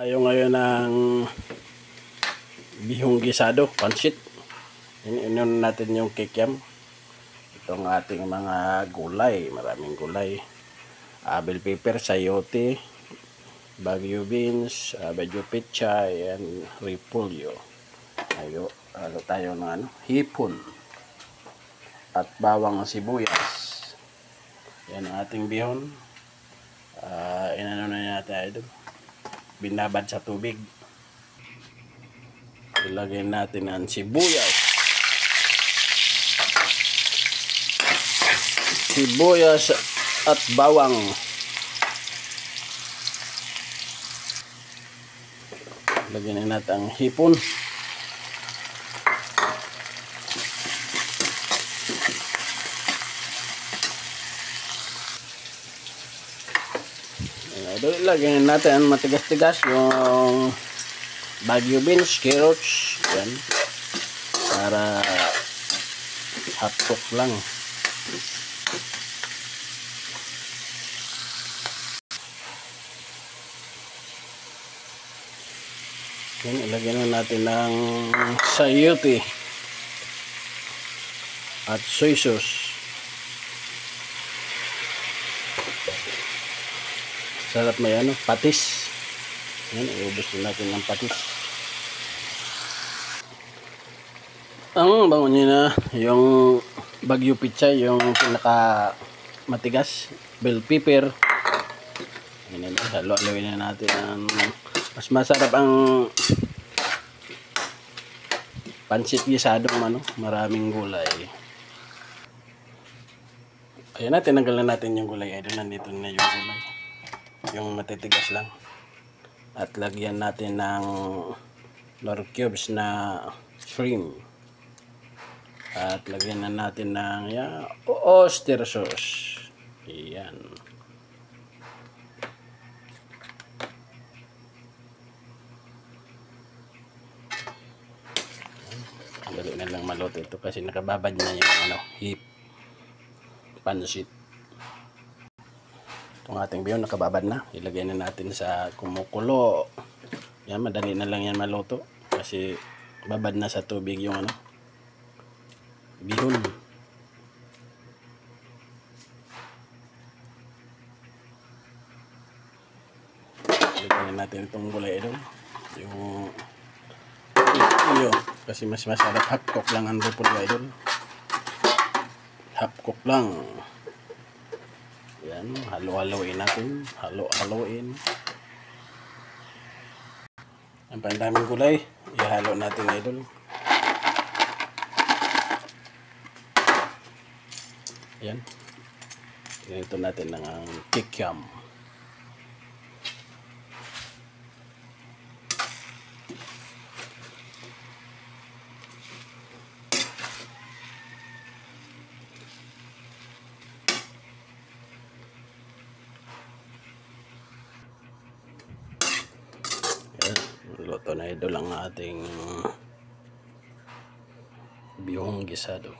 Ayaw ngayon ng bihong gisado, pansit. Inon natin yung kikiam. Itong ating mga gulay, maraming gulay. Bell pepper, sayote, bagyo beans, bagyo pechay, and repolyo. Halo tayo ng hipon at bawang sibuyas. Yan ang ating bihon. Inano na natin ito. Binabad sa tubig. Ilagay natin ang sibuyas. Sibuyas at bawang. Lagyan natin ang hipon. Lagyan natin matigas-tigas yung bagyo beans, carrots, yan, para hot cook lang. Yan, ilagyan natin ng sayote at soy sauce. Sarap may patis. Yan, iubos natin ng patis. Ang bango niya na yung bagyo pechay, yung pinaka matigas, bell pepper. Yan, halo-haloin na natin ang mas masarap ang pansit gisadong maraming gulay. Ayan na, tinanggal na natin yung gulay. Ay, nandito na yung gulay. Yung matitigas lang. At lagyan natin ng nor cubes na shrimp. At lagyan na natin ng oyster sauce. Ayan. Dali na lang maluto ito kasi nakababad na yung pansit. Itong ating bihon nakababad na. Ilagay na natin sa kumukulo. Yan, madali na lang yan maluto kasi babad na sa tubig yung bihon. Ilagay na natin itong gulay doon. Yung repolyo kasi mas masarap half cook lang ang repolyo doon. Half cook lang. Yan, halo-haloin natin. Halo-haloin. Ang pandaming gulay, ihalo natin idol. Yan. Ito natin ng kikiam. Luto na idol ang ating bihong gisado.